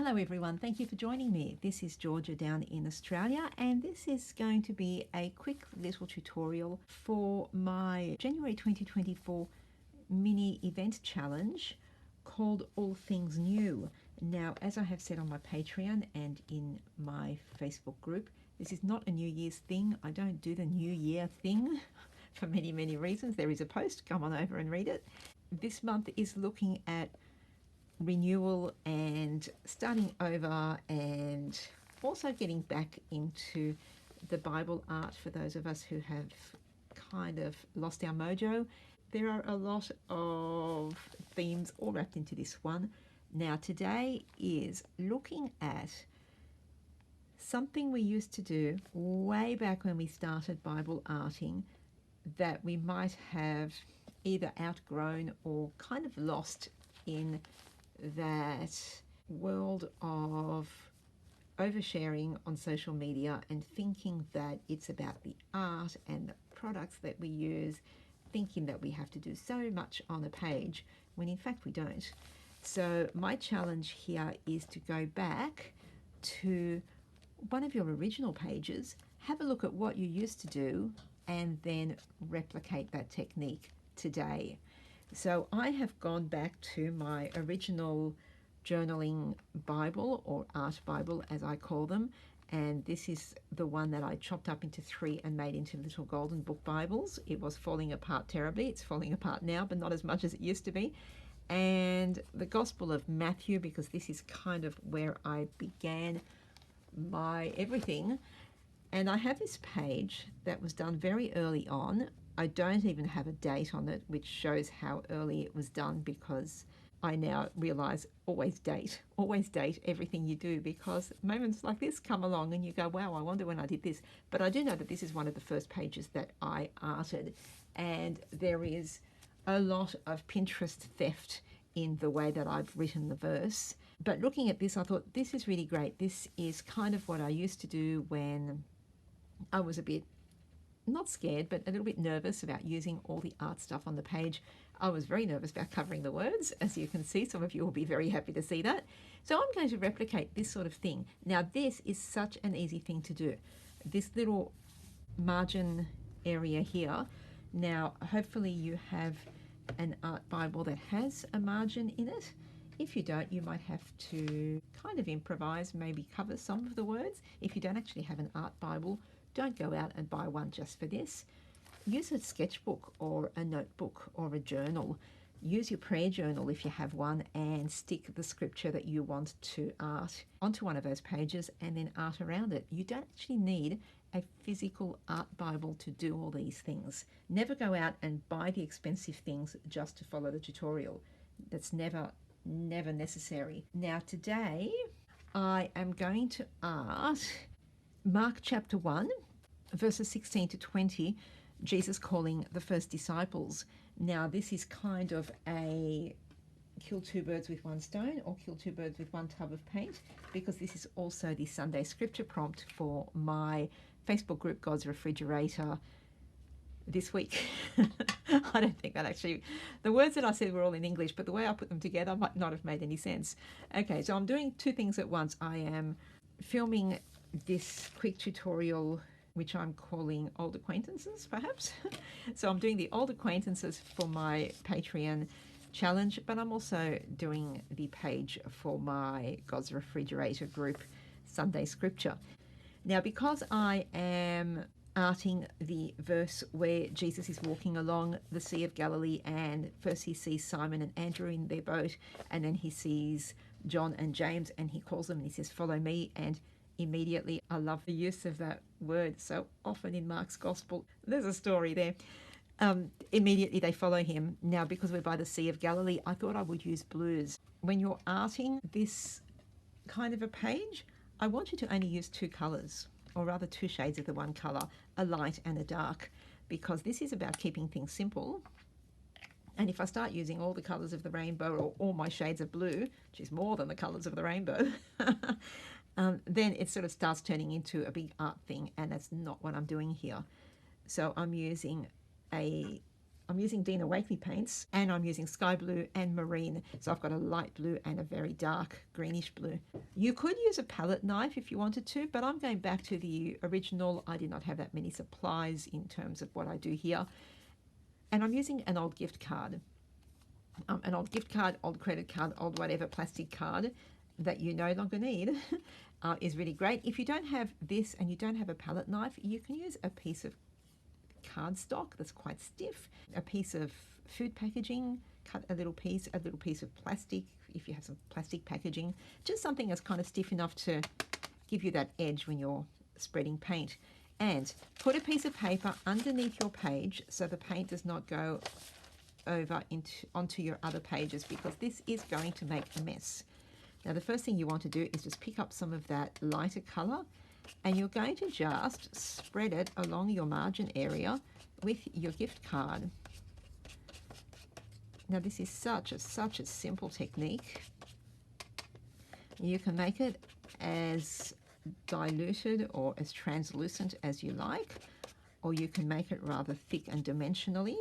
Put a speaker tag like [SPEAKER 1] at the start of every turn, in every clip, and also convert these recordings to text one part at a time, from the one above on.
[SPEAKER 1] Hello everyone, thank you for joining me. This is Georgia down in Australia, and this is going to be a quick little tutorial for my January 2024 mini event challenge called All Things New. Now, as I have said on my Patreon and in my Facebook group, this is not a New Year's thing. I don't do the New Year thing for many reasons. There is a post, come on over and read it. This month is looking at renewal and starting over, and also getting back into the Bible art for those of us who have kind of lost our mojo. There are a lot of themes all wrapped into this one. Now today is looking at something we used to do way back when we started Bible arting that we might have either outgrown or kind of lost in that world of oversharing on social media and thinking that it's about the art and the products that we use, thinking that we have to do so much on a page when in fact we don't. So my challenge here is to go back to one of your original pages, have a look at what you used to do, and then replicate that technique today. So I have gone back to my original journaling Bible, or art Bible as I call them, and this is the one that I chopped up into 3 and made into little golden book Bibles. It was falling apart terribly. It's falling apart now, but not as much as it used to be. And the Gospel of Matthew, because this is kind of where I began my everything. And I have this page that was done very early on. I don't even have a date on it, which shows how early it was done, because I now realize always date everything you do, because moments like this come along and you go, wow, I wonder when I did this. But I do know that this is one of the first pages that I arted, and there is a lot of Pinterest theft in the way that I've written the verse. But looking at this, I thought this is really great. This is kind of what I used to do when I was a bit, not scared, but a little bit nervous about using all the art stuff on the page. I was very nervous about covering the words, as you can see. Some of you will be very happy to see that. So I'm going to replicate this sort of thing. Now this is such an easy thing to do. This little margin area here. Now hopefully you have an art Bible that has a margin in it. If you don't, you might have to kind of improvise, maybe cover some of the words. If you don't actually have an art Bible, don't go out and buy one just for this. Use a sketchbook or a notebook or a journal. Use your prayer journal if you have one, and stick the scripture that you want to art onto one of those pages and then art around it. You don't actually need a physical art Bible to do all these things. Never go out and buy the expensive things just to follow the tutorial. That's never necessary. Now today I am going to art Mark chapter 1, verses 16 to 20, Jesus calling the first disciples. Now this is kind of a kill 2 birds with 1 stone, or kill 2 birds with 1 tub of paint, because this is also the Sunday scripture prompt for my Facebook group God's Refrigerator this week. I don't think that actually, the words that I said were all in English, but the way I put them together might not have made any sense. Okay, so I'm doing 2 things at once. I am filming this quick tutorial, which I'm calling Old Acquaintances, perhaps. So I'm doing the Old Acquaintances for my Patreon challenge, but I'm also doing the page for my God's Refrigerator group Sunday scripture. Now, because I am arting the verse where Jesus is walking along the Sea of Galilee, and first he sees Simon and Andrew in their boat, and then he sees John and James, and he calls them and he says, follow me. And immediately, I love the use of that word so often in Mark's gospel. There's a story there. Immediately they follow him. Now, because we're by the Sea of Galilee, I thought I would use blues. When you're arting this kind of a page, I want you to only use 2 colors, or rather 2 shades of the one color, a light and a dark, because this is about keeping things simple. And if I start using all the colors of the rainbow, or all my shades of blue, which is more than the colors of the rainbow, then it sort of starts turning into a big art thing, and that's not what I'm doing here. So I'm using a I'm using Dina Wakley paints, and I'm using sky blue and marine. So I've got a light blue and a very dark greenish blue. You could use a palette knife if you wanted to, but I'm going back to the original. I did not have that many supplies in terms of what I do here. And I'm using an old gift card. An old gift card, old credit card, old whatever plastic card that you no longer need is really great. If you don't have this and you don't have a palette knife, you can use a piece of cardstock that's quite stiff, a piece of food packaging, cut a little piece of plastic if you have some plastic packaging, just something that's kind of stiff enough to give you that edge when you're spreading paint. And put a piece of paper underneath your page so the paint does not go over onto your other pages, because this is going to make a mess. Now the first thing you want to do is just pick up some of that lighter color, and you're going to just spread it along your margin area with your gift card. Now this is such a simple technique. You can make it as diluted or as translucent as you like, or you can make it rather thick and dimensionally.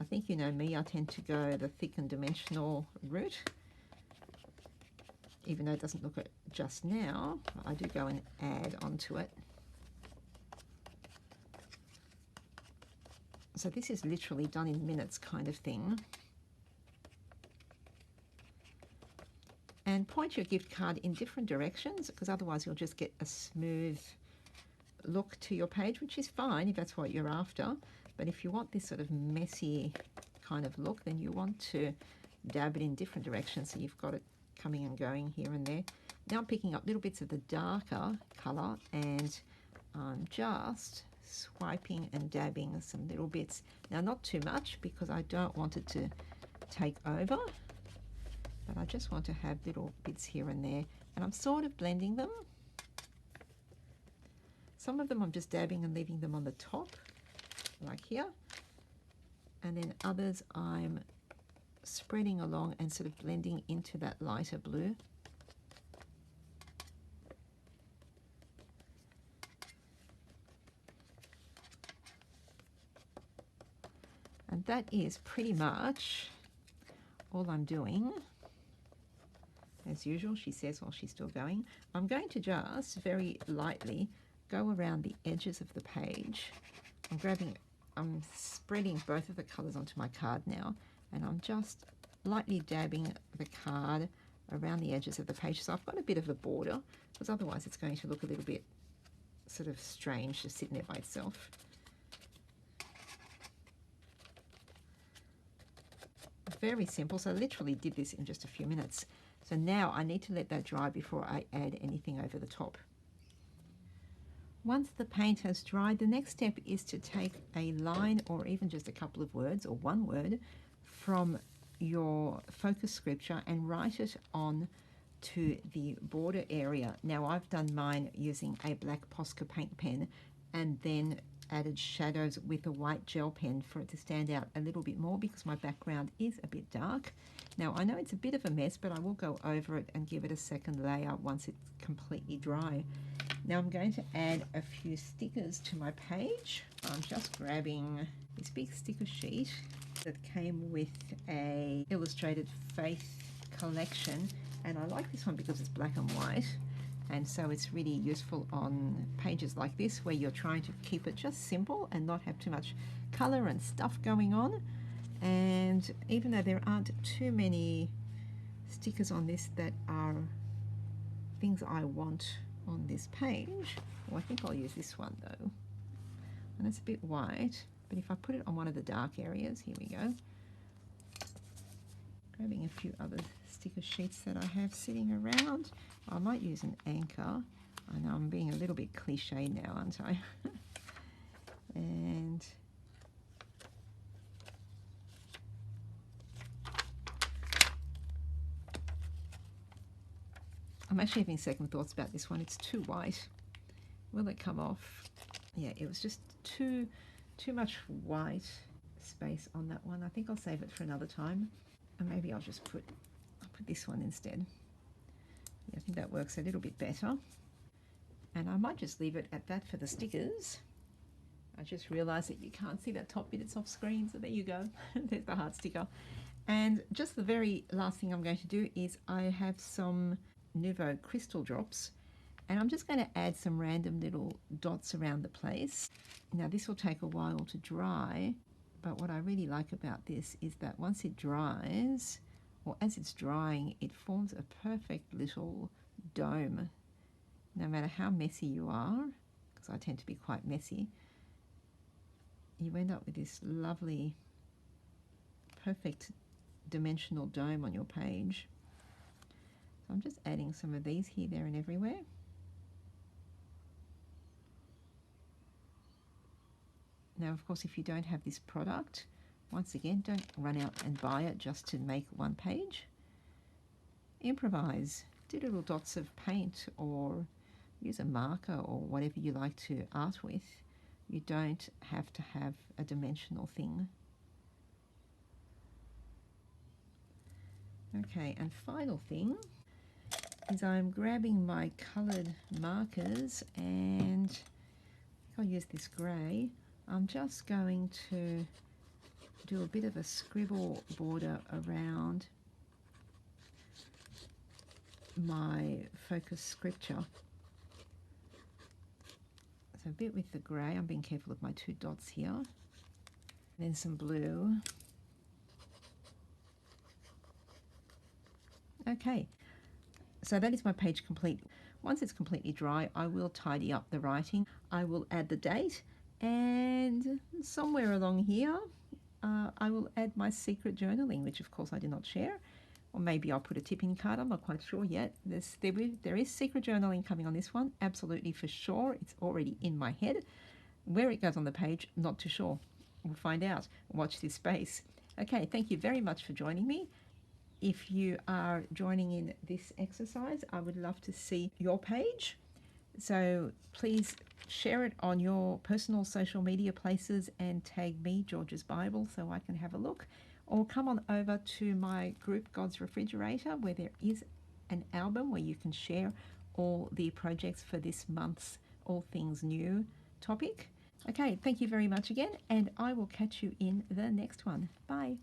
[SPEAKER 1] I think you know me, I tend to go the thick and dimensional route. Even though it doesn't look it just now, I do go and add onto it. So this is literally done in minutes kind of thing. And point your gift card in different directions, because otherwise you'll just get a smooth look to your page, which is fine if that's what you're after. But if you want this sort of messy kind of look, then you want to dab it in different directions so you've got it coming and going here and there. Now I'm picking up little bits of the darker color, and I'm just swiping and dabbing some little bits. Now not too much, because I don't want it to take over, but I just want to have little bits here and there, and I'm sort of blending them. Some of them I'm just dabbing and leaving them on the top, like here, and then others I'm spreading along and sort of blending into that lighter blue. And that is pretty much all I'm doing. As usual, she says while she's still going, I'm going to just very lightly go around the edges of the page. I'm spreading both of the colors onto my card now, and I'm just lightly dabbing the card around the edges of the page. So I've got a bit of a border, because otherwise it's going to look a little bit sort of strange just sitting there by itself. Very simple. So I literally did this in just a few minutes. So now I need to let that dry before I add anything over the top. Once the paint has dried, the next step is to take a line, or even just a couple of words or one word, from your focus scripture and write it on to the border area. Now I've done mine using a black Posca paint pen, and then added shadows with a white gel pen for it to stand out a little bit more, because my background is a bit dark. Now I know it's a bit of a mess, but I will go over it and give it a second layer once it's completely dry. Now I'm going to add a few stickers to my page. I'm just grabbing this big sticker sheet that came with a Illustrated Faith collection, and I like this one because it's black and white, and so it's really useful on pages like this where you're trying to keep it just simple and not have too much color and stuff going on. And even though there aren't too many stickers on this that are things I want on this page, well, I think I'll use this one though, and it's a bit white, but if I put it on one of the dark areas, here we go, grabbing a few other sticker sheets that I have sitting around. I might use an anchor. I know I'm being a little bit cliche now, aren't I? And I'm actually having second thoughts about this one. It's too white. Will it come off? Yeah, it was just too much white space on that one. I think I'll save it for another time, and maybe I'll put this one instead. Yeah, I think that works a little bit better. And I might just leave it at that for the stickers. I just realised that you can't see that top bit, it's off screen, so there you go. There's the heart sticker. And just the very last thing I'm going to do is I have some Nouveau crystal drops, and I'm just going to add some random little dots around the place. Now this will take a while to dry, but what I really like about this is that once it dries, or as it's drying, it forms a perfect little dome. No matter how messy you are, because I tend to be quite messy, you end up with this lovely, perfect dimensional dome on your page. So I'm just adding some of these here, there and everywhere. Now, of course, if you don't have this product, once again, don't run out and buy it just to make one page. Improvise. Do little dots of paint or use a marker or whatever you like to art with. You don't have to have a dimensional thing. Okay, and final thing is I'm grabbing my coloured markers, and I'll use this grey. I'm just going to do a bit of a scribble border around my focus scripture. So a bit with the grey, I'm being careful of my two dots here. Then some blue. Okay, so that is my page complete. Once it's completely dry, I will tidy up the writing. I will add the date, and somewhere along here, I will add my secret journaling, which of course I did not share. Or maybe I'll put a tipping card, I'm not quite sure yet. There is secret journaling coming on this one, absolutely for sure. It's already in my head. Where it goes on the page, not too sure. We'll find out. Watch this space. Okay, thank you very much for joining me. If you are joining in this exercise, I would love to see your page. So please share it on your personal social media places and tag me, George's Bible, so I can have a look. Or come on over to my group, God's Refrigerator, where there is an album where you can share all the projects for this month's All Things New topic. Okay, thank you very much again, and I will catch you in the next one. Bye.